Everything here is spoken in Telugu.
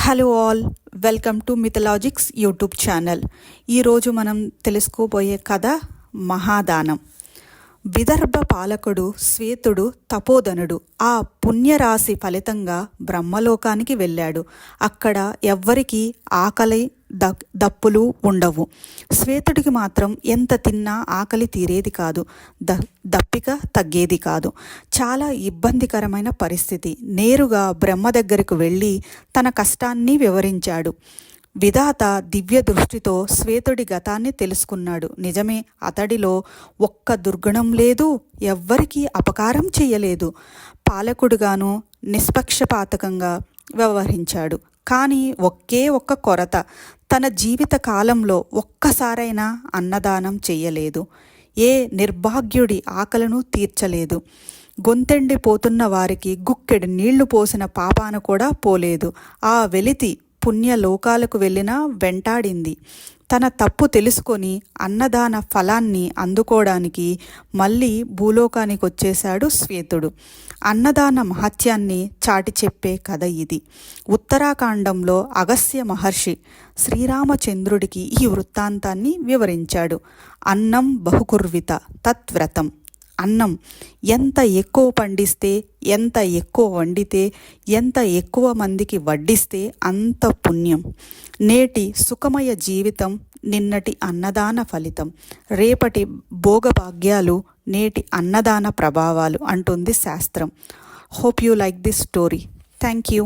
Hello all, welcome to Mythologics YouTube channel. ఈరోజు మనం తెలుసుకోబోయే కథ మహాదానం. విదర్భ పాలకుడు శ్వేతుడు తపోధనుడు ఆ పుణ్యరాశి ఫలితంగా బ్రహ్మలోకానికి వెళ్ళాడు. అక్కడ ఎవ్వరికీ ఆకలి దప్పులు ఉండవు. శ్వేతుడికి మాత్రం ఎంత తిన్నా ఆకలి తీరేది కాదు, దప్పిక తగ్గేది కాదు. చాలా ఇబ్బందికరమైన పరిస్థితి. నేరుగా బ్రహ్మ దగ్గరకు వెళ్ళి తన కష్టాన్ని వివరించాడు. విధాత దివ్య దృష్టితో శ్వేతుడి గతాన్ని తెలుసుకున్నాడు. నిజమే, అతడిలో ఒక్క దుర్గుణం లేదు, ఎవ్వరికీ అపకారం చేయలేదు. పాలకుడుగాను నిష్పక్షపాతకంగా వ్యవహరించాడు. కానీ ఒకే ఒక్క కొరత, తన జీవిత కాలంలో ఒక్కసారైనా అన్నదానం చెయ్యలేదు. ఏ నిర్భాగ్యుడి ఆకలను తీర్చలేదు. గొంతెండిపోతున్న వారికి గుక్కెడు నీళ్లు పోసిన పాపాన కూడా పోలేదు. ఆ వెలితి పుణ్యలోకాలకు వెళ్ళినా వెంటాడింది. తన తప్పు తెలుసుకొని అన్నదాన ఫలాన్ని అందుకోవడానికి మళ్ళీ భూలోకానికి వచ్చేశాడు శ్వేతుడు. అన్నదాన మహత్యాన్ని చాటి చెప్పే కథ ఇది. ఉత్తరాఖండంలో అగస్త్య మహర్షి శ్రీరామచంద్రుడికి ఈ వృత్తాంతాన్ని వివరించాడు. అన్నం బహుకుర్విత తత్వ్రతం. అన్నం ఎంత ఎక్కువ పండిస్తే, ఎంత ఎక్కువ వండితే, ఎంత ఎక్కువ మందికి వడ్డిస్తే అంత పుణ్యం. నేటి సుఖమయ జీవితం నిన్నటి అన్నదాన ఫలితం. రేపటి భోగభాగ్యాలు నేటి అన్నదాన ప్రభావాలు అంటుంది శాస్త్రం. Hope you like this story. Thank you.